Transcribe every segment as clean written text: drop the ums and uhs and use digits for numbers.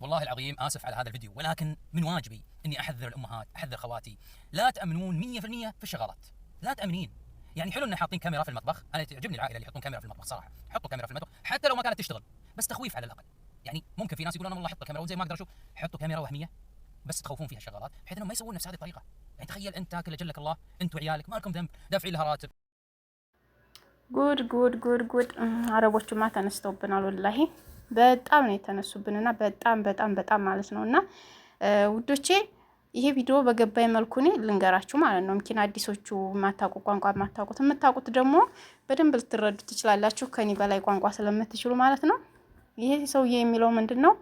والله العظيم آسف على هذا الفيديو، ولكن من واجبي إني أحذر الأمهات، أحذر خواتي، لا تأمنون 100% في الشغلات، لا تأمنين. يعني حلو إن حاطين كاميرا في المطبخ، أنا تعجبني العائلة اللي يحطون كاميرا في المطبخ صراحة، حطوا كاميرا في المطبخ حتى لو ما كانت تشتغل، بس تخويف على الأقل. يعني ممكن في ناس يقولون أنا والله حط كاميرا وزي ما أقدر أشوف، حطوا كاميرا وهمية بس تخوفون فيها الشغالات بحيث إنهم ما يسوون نفس هذه الطريقة. يعني تخيل أنت تاكل أجلك الله، أنت وعيالك ما لكم ذنب، دافعين لها راتب. ጉድ ጉድ ጉድ ጉድ አረቦቹማ ተነስተውብናል። ወላሂ በጣም ነው የተነሱብንና በጣም ማለት ነውና ውዶቼ ይሄ ቪዲዮ በገባይ መልኩ እኔ ልንገራችሁ ማለት ነው። ምኪን አዲሶቹ ማታውቁ ቋንቋ ማታውቁት የምታውቁት ደግሞ በደንብ ልትረዱ ትችላላችሁ ከኔ በላይ ቋንቋ ስለምትችሉ ማለት ነው። ይሄ ሰውዬ የሚለው ምንድነው?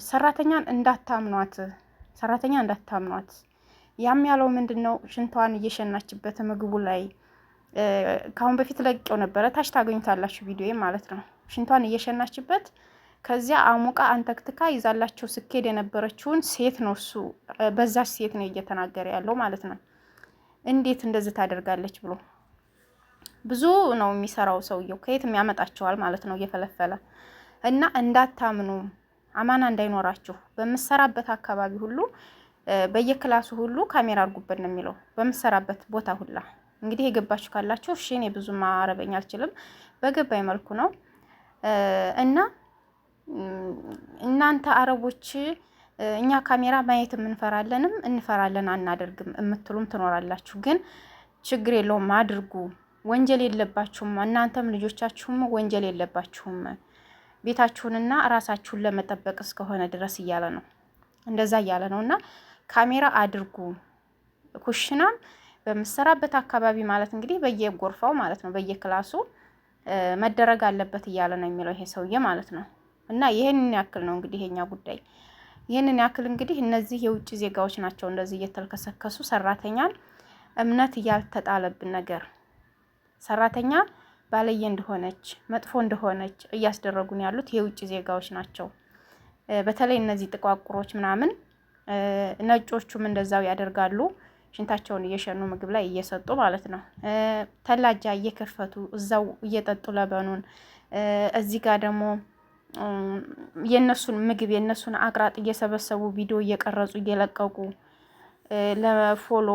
ሰራተኛን እንዳታምኗት፣ ሰራተኛ እንዳታምኗት። ያም ያለው ምንድነው? ሽንቷን እየሸናችበት ምግቡ ላይ ካሁን በፊት ለቅቄው ነበረ፣ ታች ታገኙታላችሁ ቪዲዮ ማለት ነው። ሽንቷን እየሸናችበት ከዚያ አሙቃ አንተክትካ ይዛላችሁ ስኬድ የነበረችውን ሴት ነው እሱ በዛች ሴት ነው እየተናገረ ያለው ማለት ነው። እንዴት እንደዚህ ታደርጋለች ብሎ ብዙ ነው የሚሰራው ሰውየው፣ ከየትም ያመጣቸዋል ማለት ነው እየፈለፈለ እና እንዳታምኑ፣ አማና እንዳይኖራችሁ በምሰራበት አካባቢ ሁሉ በየክላሱ ሁሉ ካሜራ አድርጉበት ነው የሚለው፣ በምሰራበት ቦታ ሁላ። እንግዲህ የገባችሁ ካላችሁ እሺ፣ እኔ ብዙም አረበኛ አልችልም፣ በገባኝ መልኩ ነው። እና እናንተ አረቦች እኛ ካሜራ ማየት እንፈራለን አናደርግም የምትሉም ትኖራላችሁ። ግን ችግር የለውም አድርጉ፣ ወንጀል የለባችሁም። እናንተም ልጆቻችሁም ወንጀል የለባችሁም፣ ቤታችሁንና ራሳችሁን ለመጠበቅ እስከሆነ ድረስ እያለ ነው፣ እንደዛ እያለ ነው። እና ካሜራ አድርጉ ኩሽናም በምሰራበት አካባቢ ማለት እንግዲህ በየጎርፋው ማለት ነው በየክላሱ መደረግ አለበት እያለ ነው የሚለው ይሄ ሰውዬ ማለት ነው። እና ይሄንን ያክል ነው እንግዲህ የኛ ጉዳይ፣ ይሄንን ያክል እንግዲህ እነዚህ የውጭ ዜጋዎች ናቸው እንደዚህ እየተልከሰከሱ ሰራተኛን እምነት ያልተጣለብን ነገር ሰራተኛ ባለየ እንደሆነች መጥፎ እንደሆነች እያስደረጉን ያሉት የውጭ ዜጋዎች ናቸው። በተለይ እነዚህ ጥቋቁሮች ምናምን፣ ነጮቹም እንደዛው ያደርጋሉ። ሽንታቸውን እየሸኑ ምግብ ላይ እየሰጡ ማለት ነው። ተላጃ እየከፈቱ እዛው እየጠጡ ለበኑን። እዚህ ጋር ደግሞ የነሱን ምግብ የነሱን አቅራጥ እየሰበሰቡ ቪዲዮ እየቀረጹ እየለቀቁ ለፎሎ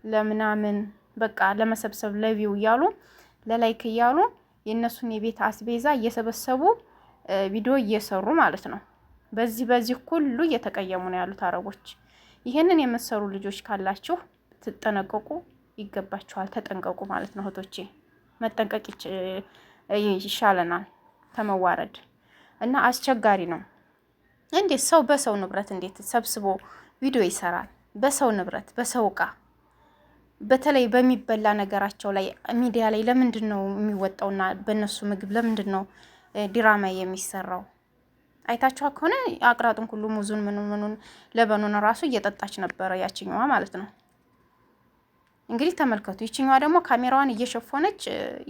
ለምናምን በቃ ለመሰብሰብ ለቪው እያሉ ለላይክ እያሉ የነሱን የቤት አስቤዛ እየሰበሰቡ ቪዲዮ እየሰሩ ማለት ነው። በዚህ ሁሉ እየተቀየሙ ነው ያሉት አረቦች። ይሄንን የመሰሩ ልጆች ካላችሁ ትጠነቀቁ ይገባችኋል። ተጠንቀቁ ማለት ነው እህቶቼ፣ መጠንቀቅ ይሻለናል ከመዋረድ እና አስቸጋሪ ነው። እንዴት ሰው በሰው ንብረት እንዴት ሰብስቦ ቪዲዮ ይሰራል? በሰው ንብረት በሰው እቃ፣ በተለይ በሚበላ ነገራቸው ላይ ሚዲያ ላይ ለምንድን ነው የሚወጣውና በእነሱ ምግብ ለምንድን ነው ዲራማ የሚሰራው? አይታችኋ ከሆነ አቅራጡን ሁሉ ሙዙን ምኑን ለበኑን ራሱ እየጠጣች ነበረ ያችኛዋ ማለት ነው። እንግዲህ ተመልከቱ። ይችኛዋ ደግሞ ካሜራዋን እየሸፈነች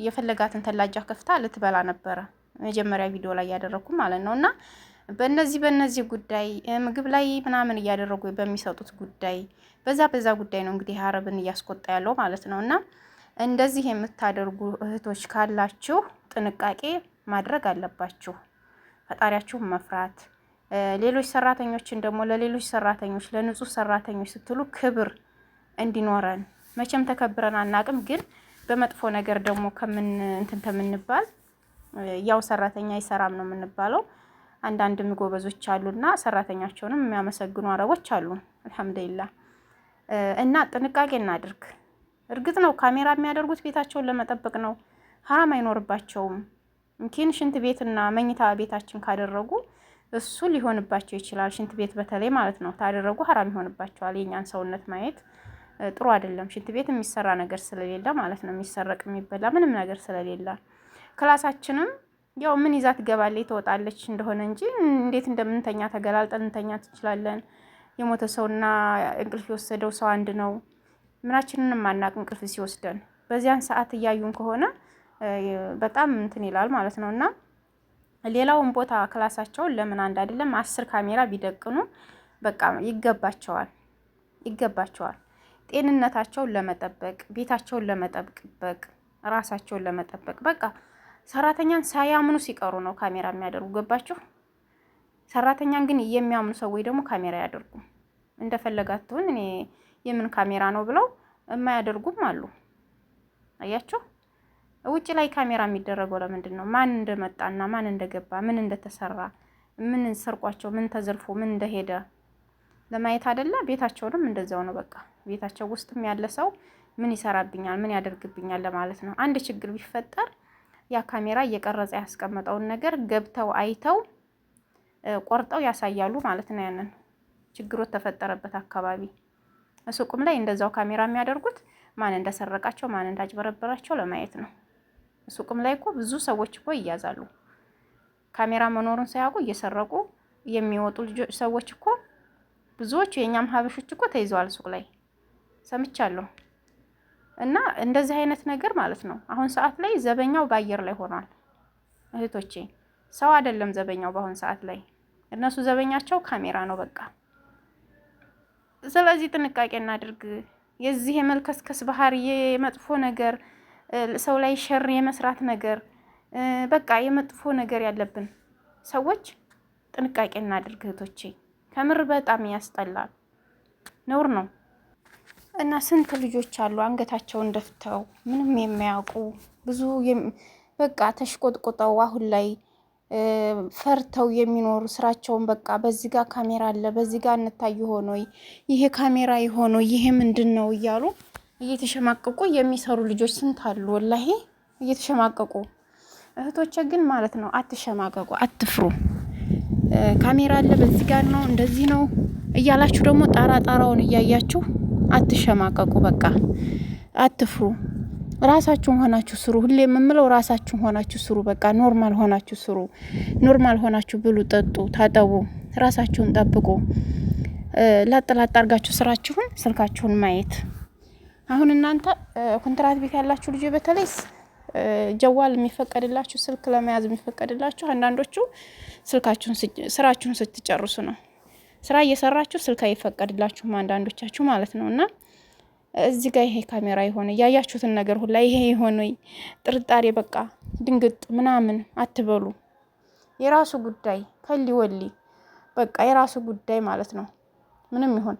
የፈለጋትን ተላጃ ከፍታ ልትበላ ነበረ መጀመሪያ ቪዲዮ ላይ ያደረኩ ማለት ነው። እና በእነዚህ ጉዳይ ምግብ ላይ ምናምን እያደረጉ በሚሰጡት ጉዳይ በዛ ጉዳይ ነው እንግዲህ አረብን እያስቆጣ ያለው ማለት ነው። እና እንደዚህ የምታደርጉ እህቶች ካላችሁ ጥንቃቄ ማድረግ አለባችሁ። ፈጣሪያችሁን መፍራት፣ ሌሎች ሰራተኞችን ደግሞ ለሌሎች ሰራተኞች ለንጹህ ሰራተኞች ስትሉ ክብር እንዲኖረን። መቼም ተከብረን አናቅም፣ ግን በመጥፎ ነገር ደግሞ ከምንባል ያው ሰራተኛ አይሰራም ነው የምንባለው። አንዳንድ ጎበዞች አሉና ሰራተኛቸውንም የሚያመሰግኑ አረቦች አሉ አልሐምዱሊላህ። እና ጥንቃቄ እናድርግ። እርግጥ ነው ካሜራ የሚያደርጉት ቤታቸውን ለመጠበቅ ነው፣ ሀራም አይኖርባቸውም። ምኪን ሽንት ቤትና መኝታ ቤታችን ካደረጉ እሱ ሊሆንባቸው ይችላል። ሽንት ቤት በተለይ ማለት ነው ታደረጉ ሀራም ይሆንባቸዋል። የኛን ሰውነት ማየት ጥሩ አይደለም። ሽንት ቤት የሚሰራ ነገር ስለሌለ ማለት ነው፣ የሚሰረቅ የሚበላ ምንም ነገር ስለሌለ። ክላሳችንም ያው ምን ይዛ ትገባለች ትወጣለች እንደሆነ እንጂ እንዴት እንደምንተኛ ተገላልጠን እንተኛ ትችላለን። የሞተ ሰውና እንቅልፍ የወሰደው ሰው አንድ ነው። ምናችንንም አናቅ እንቅልፍ ሲወስደን በዚያን ሰዓት እያዩን ከሆነ በጣም እንትን ይላል ማለት ነው። እና ሌላውን ቦታ ክላሳቸውን ለምን አንድ አይደለም 10 ካሜራ ቢደቅኑ በቃ ይገባቸዋል። ጤንነታቸውን ለመጠበቅ፣ ቤታቸውን ለመጠበቅ፣ ራሳቸውን ለመጠበቅ በቃ ሰራተኛን ሳያምኑ ሲቀሩ ነው ካሜራ የሚያደርጉ። ገባችሁ? ሰራተኛን ግን የሚያምኑ ሰዎች ደግሞ ካሜራ ያደርጉ እንደፈለጋችሁን እኔ የምን ካሜራ ነው ብለው የማያደርጉም አሉ። አያችሁ ውጭ ላይ ካሜራ የሚደረገው ለምንድን ነው? ማን እንደመጣና ማን እንደገባ ምን እንደተሰራ ምን ሰርቋቸው ምን ተዘርፎ ምን እንደሄደ ለማየት አይደለ? ቤታቸውንም እንደዛው ነው። በቃ ቤታቸው ውስጥም ያለ ሰው ምን ይሰራብኛል ምን ያደርግብኛል ለማለት ነው። አንድ ችግር ቢፈጠር ያ ካሜራ እየቀረጸ ያስቀመጠውን ነገር ገብተው አይተው ቆርጠው ያሳያሉ ማለት ነው። ያንን ችግሩ ተፈጠረበት አካባቢ ሱቁም ላይ እንደዛው ካሜራ የሚያደርጉት ማን እንደሰረቃቸው ማን እንዳጭበረበራቸው ለማየት ነው። ሱቁም ላይ እኮ ብዙ ሰዎች እኮ ይያዛሉ። ካሜራ መኖሩን ሳያውቁ እየሰረቁ የሚወጡ ሰዎች እኮ ብዙዎች የኛም ሀበሾች እኮ ተይዘዋል ሱቅ ላይ ሰምቻለሁ። እና እንደዚህ አይነት ነገር ማለት ነው አሁን ሰዓት ላይ ዘበኛው በአየር ላይ ሆኗል እህቶቼ። ሰው አይደለም ዘበኛው በአሁን ሰዓት ላይ እነሱ ዘበኛቸው ካሜራ ነው በቃ። ስለዚህ ጥንቃቄ እናድርግ። የዚህ የመልከስከስ ባህሪ የመጥፎ ነገር ሰው ላይ ሸር የመስራት ነገር በቃ የመጥፎ ነገር ያለብን ሰዎች ጥንቃቄ እናድርግ እህቶቼ። ከምር በጣም ያስጠላል፣ ነውር ነው። እና ስንት ልጆች አሉ አንገታቸውን ደፍተው ምንም የማያውቁ ብዙ በቃ ተሽቆጥቁጠው አሁን ላይ ፈርተው የሚኖሩ ስራቸውን በቃ በዚህ ጋር ካሜራ አለ በዚህ ጋር እንታይ ሆኖ ይሄ ካሜራ ይሆኖ ይሄ ምንድነው እያሉ እየተሸማቀቁ የሚሰሩ ልጆች ስንት አሉ ወላሂ እየተሸማቀቁ። እህቶቼ ግን ማለት ነው አትሸማቀቁ፣ አትፍሩ። ካሜራ አለ በዚህ ጋር ነው እንደዚህ ነው እያላችሁ ደግሞ ጣራውን እያያችሁ አትሸማቀቁ። በቃ አትፍሩ። ራሳችሁን ሆናችሁ ስሩ። ሁሌ የምምለው ራሳችሁን ሆናችሁ ስሩ። በቃ ኖርማል ሆናችሁ ስሩ። ኖርማል ሆናችሁ ብሉ፣ ጠጡ፣ ታጠቡ፣ ራሳችሁን ጠብቁ። ላጥላጥ አርጋችሁ ስራችሁን ስልካችሁን ማየት። አሁን እናንተ ኮንትራት ቤት ያላችሁ ልጆች በተለይ ጀዋል የሚፈቀድላችሁ ስልክ ለመያዝ የሚፈቀድላችሁ አንዳንዶቹ ስራችሁን ስትጨርሱ ነው። ስራ እየሰራችሁ ስልክ አይፈቀድላችሁም አንዳንዶቻችሁ ማለት ነው። እና እዚህ ጋር ይሄ ካሜራ ይሆነ ያያችሁትን ነገር ሁላ ይሄ ይሆነ ጥርጣሬ በቃ ድንግጥ ምናምን አትበሉ። የራሱ ጉዳይ ከሊ ወሊ በቃ የራሱ ጉዳይ ማለት ነው። ምንም ይሁን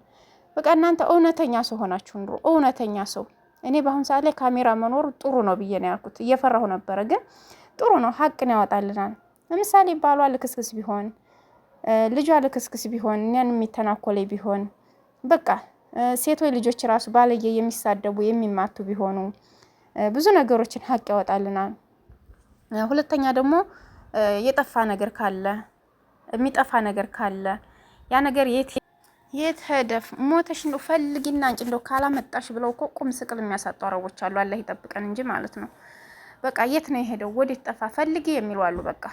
በቃ እናንተ እውነተኛ ሰው ሆናችሁ ኑሩ። እውነተኛ ሰው እኔ በአሁን ሰዓት ላይ ካሜራ መኖር ጥሩ ነው ብዬ ነው ያልኩት። እየፈራሁ ነበረ ግን ጥሩ ነው፣ ሀቅን ያወጣልናል። ለምሳሌ ባሏ ልክስክስ ቢሆን ልጇ ልክስክስ ቢሆን እኛን የሚተናኮለኝ ቢሆን በቃ ሴቶች ልጆች ራሱ ባለየ የሚሳደቡ የሚማቱ ቢሆኑ ብዙ ነገሮችን ሀቅ ያወጣልናል። ሁለተኛ ደግሞ የጠፋ ነገር ካለ የሚጠፋ ነገር ካለ ያ ነገር የት ሄደፍ ሞተሽ ነው ፈልጊና አንቺ እንደው ካላመጣሽ ብለው እኮ ቁም ስቅል የሚያሳጡ አረቦች አሉ። አላህ ይጠብቀን እንጂ ማለት ነው። በቃ የት ነው የሄደው ወዴት ጠፋ ፈልጊ የሚሉ አሉ። በቃ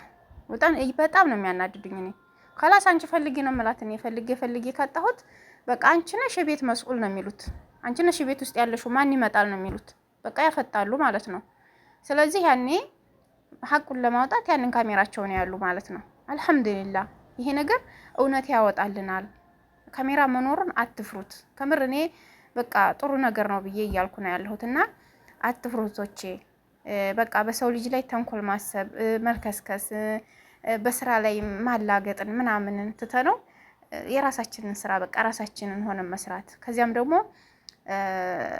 በጣም ነው የሚያናድዱኝ። እኔ ካላስ አንቺ ፈልጊ ነው ማለት ነው። ፈልጊ ካጣሁት በቃ አንቺ ነሽ የቤት መስኡል ነው የሚሉት። አንቺ ነሽ የቤት ውስጥ ያለሽው ማን ይመጣል ነው የሚሉት። በቃ ያፈጣሉ ማለት ነው። ስለዚህ ያኔ ሀቁን ለማውጣት ያንን ካሜራቸውን ያሉ ማለት ነው። አልহামዱሊላህ ይሄ ነገር እውነት ያወጣልናል። ካሜራ መኖሩን አትፍሩት። ከምር እኔ በቃ ጥሩ ነገር ነው ብዬ እያልኩ ነው ያለሁትና አትፍሩቶቼ። በቃ በሰው ልጅ ላይ ተንኮል ማሰብ መልከስከስ በስራ ላይ ማላገጥን ምናምንን ትተነው የራሳችንን ስራ በቃ ራሳችንን ሆነን መስራት። ከዚያም ደግሞ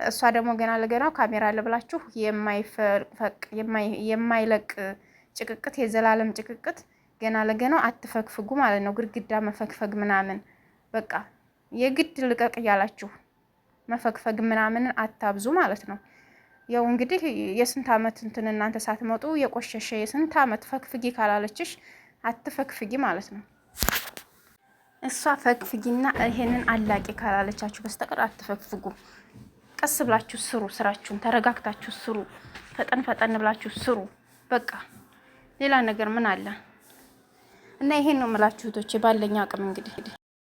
እሷ ደግሞ ገና ለገናው ካሜራ አለ ብላችሁ የማይለቅ ጭቅቅት የዘላለም ጭቅቅት ገና ለገናው አትፈግፍጉ ማለት ነው። ግድግዳ መፈግፈግ ምናምን በቃ የግድ ልቀቅ እያላችሁ መፈግፈግ ምናምን አታብዙ ማለት ነው። ያው እንግዲህ የስንት አመት እንትን እናንተ ሳትመጡ የቆሸሸ የስንት አመት ፈግፍጊ ካላለችሽ አትፈግፍጊ ማለት ነው። እሷ ፈግፍጊና ይሄንን አላቂ ካላለቻችሁ በስተቀር አትፈግፍጉ። ቀስ ብላችሁ ስሩ፣ ስራችሁን ተረጋግታችሁ ስሩ፣ ፈጠን ብላችሁ ስሩ። በቃ ሌላ ነገር ምን አለ? እና ይሄን ነው የምላችሁ እህቶቼ ባለኝ አቅም እንግዲህ